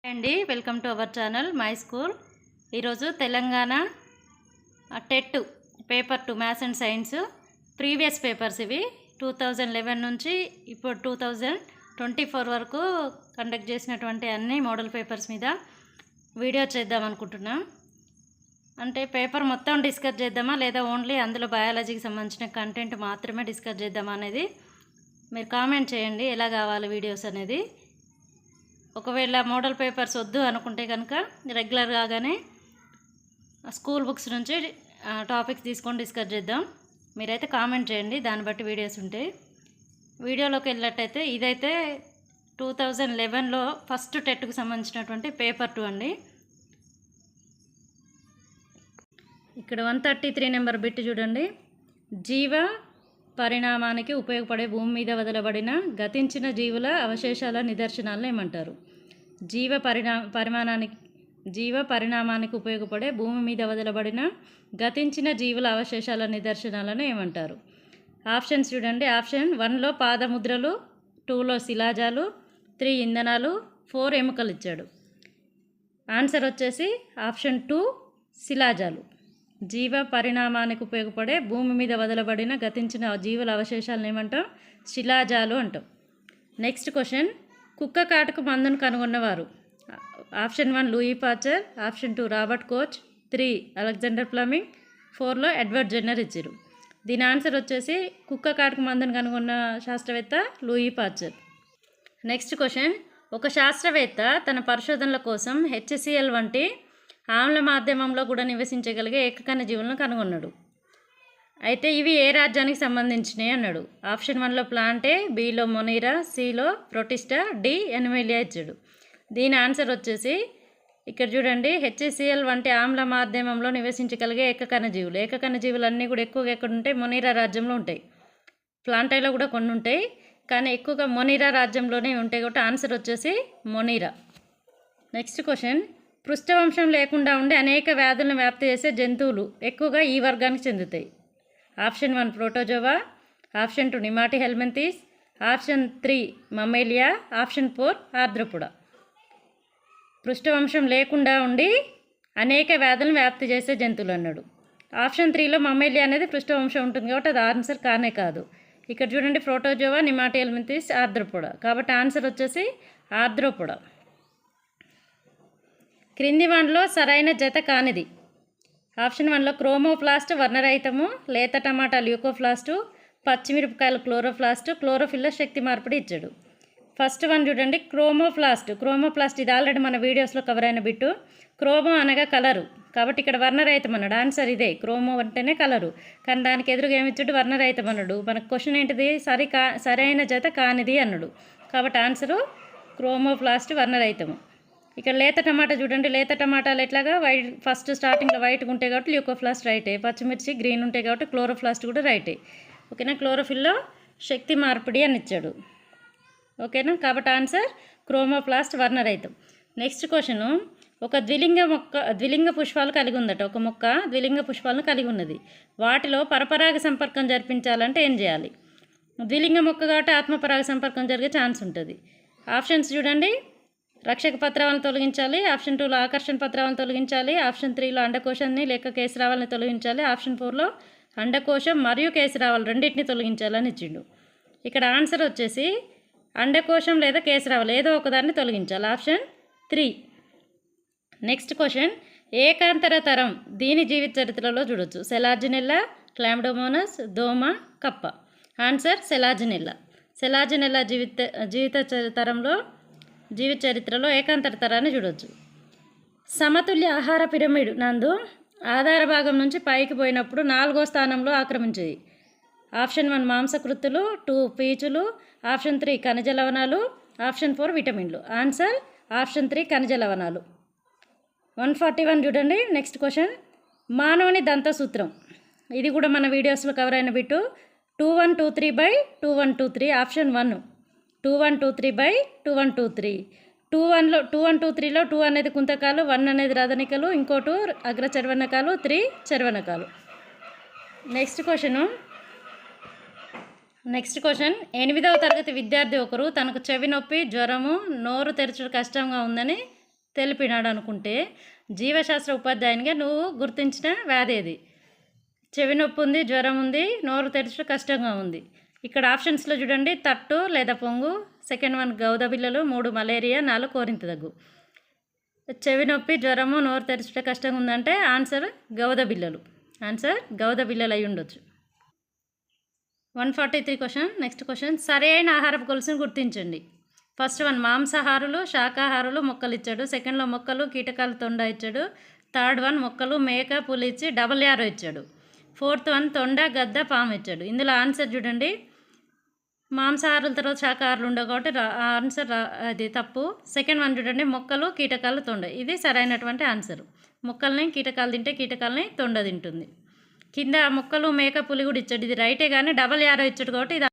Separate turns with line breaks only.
అండి welcome to our channel my school. ఈరోజు Telangana TET paper 2 maths and science previous papers ఇవి 2011 నుంచి ఇప్పుడు 2024 వరకు కండక్ట్ చేసినటువంటి అన్ని మోడల్ పేపర్స్ మీద వీడియో చేద్దాం అనుకుంటున్నాం. అంటే పేపర్ మొత్తం డిస్కస్ చేద్దామా లేదా ఓన్లీ అందులో బయాలజీకి సంబంధించిన కంటెంట్ మాత్రమే డిస్కస్ చేద్దామా అనేది మీరు కామెంట్ చేయండి, ఎలా కావాలి వీడియోస్ అనేది. ఒకవేళ మోడల్ పేపర్స్ వద్దు అనుకుంటే కనుక రెగ్యులర్గానే స్కూల్ బుక్స్ నుంచి టాపిక్స్ తీసుకొని డిస్కస్ చేద్దాం. మీరైతే కామెంట్ చేయండి, దాన్ని బట్టి వీడియోస్ ఉంటాయి. వీడియోలోకి వెళ్ళినట్టయితే ఇదైతే 2011లో ఫస్ట్ టెట్కు సంబంధించినటువంటి పేపర్ 2 అండి. ఇక్కడ 133 నెంబర్ బిట్ చూడండి. జీవ పరిణామానికి ఉపయోగపడే భూమి మీద వదలబడిన గతించిన జీవుల అవశేషాల నిదర్శనాలను ఏమంటారు? జీవ పరిణామానికి ఉపయోగపడే భూమి మీద వదలబడిన గతించిన జీవుల అవశేషాల నిదర్శనాలను ఏమంటారు? ఆప్షన్స్ చూడండి. ఆప్షన్ 1లో పాదముద్రలు, 2లో శిలాజాలు, 3 ఇంధనాలు, 4 ఎముకలు ఇచ్చాడు. ఆన్సర్ వచ్చేసి ఆప్షన్ 2 శిలాజాలు. జీవ పరిణామానికి ఉపయోగపడే భూమి మీద వదలబడిన గతించిన జీవుల అవశేషాలను ఏమంటాం? శిలాజాలు అంటాం. నెక్స్ట్ క్వశ్చన్, కుక్క కాటుకు మందును కనుగొన్నవారు? Option 1 Louis Pasteur, option 2 Robert Koch, 3 Alexander Fleming, 4లో ఎడ్వర్డ్ జెన్నర్ ఇచ్చారు. దీని ఆన్సర్ వచ్చేసి కుక్క కాటుకు మందును కనుగొన్న శాస్త్రవేత్త లూయి పాచర్. నెక్స్ట్ క్వశ్చన్, ఒక శాస్త్రవేత్త తన పరిశోధనల కోసం HCl వంటి ఆమ్ల మాధ్యమంలో కూడా నివసించగలిగే ఏకకణ జీవులను కనుగొన్నాడు. అయితే ఇవి ఏ రాజ్యానికి సంబంధించినవి అన్నాడు. ఆప్షన్ 1లో ప్లాంటే, బిలో మొనీరా, సిలో ప్రొటిస్టా, డి ఎనిమిలియా ఇచ్చాడు. దీని ఆన్సర్ వచ్చేసి ఇక్కడ చూడండి, HCl వంటి ఆమ్ల మాధ్యమంలో నివసించగలిగే ఏకకణ జీవులు. ఏకకణ జీవులు అన్నీ కూడా ఎక్కువగా ఎక్కడ ఉంటాయి? మొనీరా రాజ్యంలో ఉంటాయి. ప్లాంటైలో కూడా కొన్ని ఉంటాయి, కానీ ఎక్కువగా మొనీరా రాజ్యంలోనే ఉంటాయి కాబట్టి ఆన్సర్ వచ్చేసి మొనీరా. నెక్స్ట్ క్వశ్చన్, పృష్ఠవంశం లేకుండా ఉండే అనేక వ్యాధులను వ్యాప్తి చేసే జంతువులు ఎక్కువగా ఈ వర్గానికి చెందుతాయి. Option 1 protozoa, option 2 nemathelminthes, option 3 mammalia, option 4 arthropoda. పృష్ఠవంశం లేకుండా ఉండి అనేక వ్యాధులను వ్యాప్తి చేసే జంతువులు అన్నాడు. ఆప్షన్ 3లో మమ్మేలియా అనేది పృష్ఠవంశం ఉంటుంది కాబట్టి అది ఆన్సర్ కానే కాదు. ఇక్కడ చూడండి, ప్రోటోజోవా, నిమాటి హెల్మెంథిస్, ఆర్ద్రోపోడా, కాబట్టి ఆన్సర్ వచ్చేసి ఆర్ద్రోపోడా. క్రింది వాటిలో సరైన జత కానిది? ఆప్షన్ 1లో క్రోమోప్లాస్ట్ వర్ణరహితము, లేత టమాటా ల్యూకోప్లాస్టు, పచ్చిమిరపకాయలు క్లోరోప్లాస్ట్, క్లోరోఫిల్లో శక్తి మార్పిడి ఇచ్చాడు. ఫస్ట్ వన్ చూడండి, క్రోమోప్లాస్ట్ ఇది ఆల్రెడీ మన వీడియోస్లో కవర్ అయిన బిట్టు. క్రోమో అనగా కలరు, కాబట్టి ఇక్కడ వర్ణరహితం అన్నాడు. ఆన్సర్ ఇదే, క్రోమో అంటేనే కలరు, కానీ దానికి ఎదురుగా ఏమిచ్చాడు? వర్ణరహితం అన్నాడు. మనకు క్వశ్చన్ ఏంటిది? సరైన జత కానిది అన్నాడు, కాబట్టి ఆన్సరు క్రోమోప్లాస్ట్ వర్ణరహితము. ఇక్కడ లేత టమాటా చూడండి, లేత టమాటాలు ఎట్లాగా వైట్, ఫస్ట్ స్టార్టింగ్లో వైట్గా ఉంటాయి కాబట్టి ల్యూకోప్లాస్ట్ రైటే, పచ్చిమిర్చి గ్రీన్ ఉంటాయి కాబట్టి క్లోరోప్లాస్ట్ కూడా రైటే. ఓకేనా, క్లోరోఫిల్లో శక్తి మార్పిడి అని ఇచ్చాడు. ఓకేనా, కాబట్టి ఆన్సర్ క్రోమోప్లాస్ట్ వర్ణరహితం. నెక్స్ట్ క్వశ్చను, ఒక ద్విలింగ పుష్పాలు కలిగి ఉందట. ఒక మొక్క ద్విలింగ పుష్పాలను కలిగి ఉన్నది. వాటిలో పరపరాగ సంపర్కం జరిపించాలంటే ఏం చేయాలి? ద్విలింగ మొక్క కాబట్టి ఆత్మపరాగ సంపర్కం జరిగే ఛాన్స్ ఉంటుంది. ఆప్షన్స్ చూడండి, రక్షక పత్రాలను తొలగించాలి, ఆప్షన్ 2లో ఆకర్షణ పత్రాలను తొలగించాలి, ఆప్షన్ 3లో అండకోశాన్ని లేక కేసరావాలని తొలగించాలి, ఆప్షన్ 4లో అండకోశం మరియు కేసరావాలు రెండింటిని తొలగించాలని ఇచ్చిండు. ఇక్కడ ఆన్సర్ వచ్చేసి అండకోశం లేదా కేసరావాలు ఏదో ఒకదాన్ని తొలగించాలి, ఆప్షన్ 3. నెక్స్ట్ క్వశ్చన్, ఏకాంతర తరం దీని జీవిత చరిత్రలో చూడొచ్చు. సెలాజినెల్లా, క్లామ్డోమోనస్, దోమ, కప్ప. ఆన్సర్ సెలాజినెల్లా జీవిత చరిత్రలో ఏకాంతర తరాన్ని చూడొచ్చు. సమతుల్య ఆహార పిరమిడ్ నందు ఆధార భాగం నుంచి పైకి పోయినప్పుడు 4వ స్థానంలో ఆక్రమించేది. ఆప్షన్ 1 మాంసకృత్తులు, 2 పీచులు, ఆప్షన్ 3 ఖనిజ లవణాలు, ఆప్షన్ 4 విటమిన్లు. ఆన్సర్ ఆప్షన్ 3 ఖనిజ లవణాలు. 141 చూడండి. నెక్స్ట్ క్వశ్చన్, మానవుని దంతసూత్రం ఇది కూడా మన వీడియోస్లో కవర్ అయిన బిట్టు. 2123/2123. ఆప్షన్ 1 2123/2123. 2123లో 2 అనేది కుంతకాలు, 1 అనేది రదనికలు, ఇంకో 2 అగ్రచర్వనకాలు, 3 చర్వనకాలు. నెక్స్ట్ క్వశ్చన్ 8వ తరగతి విద్యార్థి ఒకరు తనకు చెవి నొప్పి, జ్వరము, నోరు తెరచుడు కష్టంగా ఉందని తెలిపినాడు అనుకుంటే జీవశాస్త్ర ఉపాధ్యాయునిగా నువ్వు గుర్తించిన వ్యాధి ఏది? చెవి నొప్పి ఉంది, జ్వరం ఉంది, నోరు తెరచడం కష్టంగా ఉంది. ఇక్కడ ఆప్షన్స్లో చూడండి, తట్టు లేదా పొంగు, సెకండ్ వన్ గౌద బిళ్ళలు, 3 మలేరియా, 4 కోరింత దగ్గు. చెవి నొప్పి, జ్వరము, నోరు తెరచడం కష్టంగా ఉందంటే ఆన్సర్ గౌద బిళ్ళలు. ఆన్సర్ గౌద బిళ్ళలు అయి ఉండొచ్చు. 143 క్వశ్చన్. నెక్స్ట్ క్వశ్చన్, సరైన ఆహారపు గొలుసును గుర్తించండి. ఫస్ట్ వన్ మాంసాహారులు, శాకాహారులు మొక్కలు ఇచ్చాడు. సెకండ్లో మొక్కలు, కీటకాలు, తొండ ఇచ్చాడు. థర్డ్ వన్ మొక్కలు, మేక, పులి ఇచ్చి డబల్ యారో ఇచ్చాడు. ఫోర్త్ వన్ తొండ, గద్ద, పాము ఇచ్చాడు. ఇందులో ఆన్సర్ చూడండి, మాంసాహారుల తర్వాత శాకాహారులు ఉండవు కాబట్టి ఆన్సర్ అది తప్పు. సెకండ్ వన్ చూడండి, మొక్కలు, కీటకాలు, తొండ, ఇది సరైనటువంటి ఆన్సర్. మొక్కల్ని కీటకాలు తింటే కీటకాలని తొండ తింటుంది. కింద మొక్కలు, మేక, పులి కూడా ఇచ్చాడు, ఇది రైటే కానీ డబల్ యారో ఇచ్చాడు కాబట్టి ఇది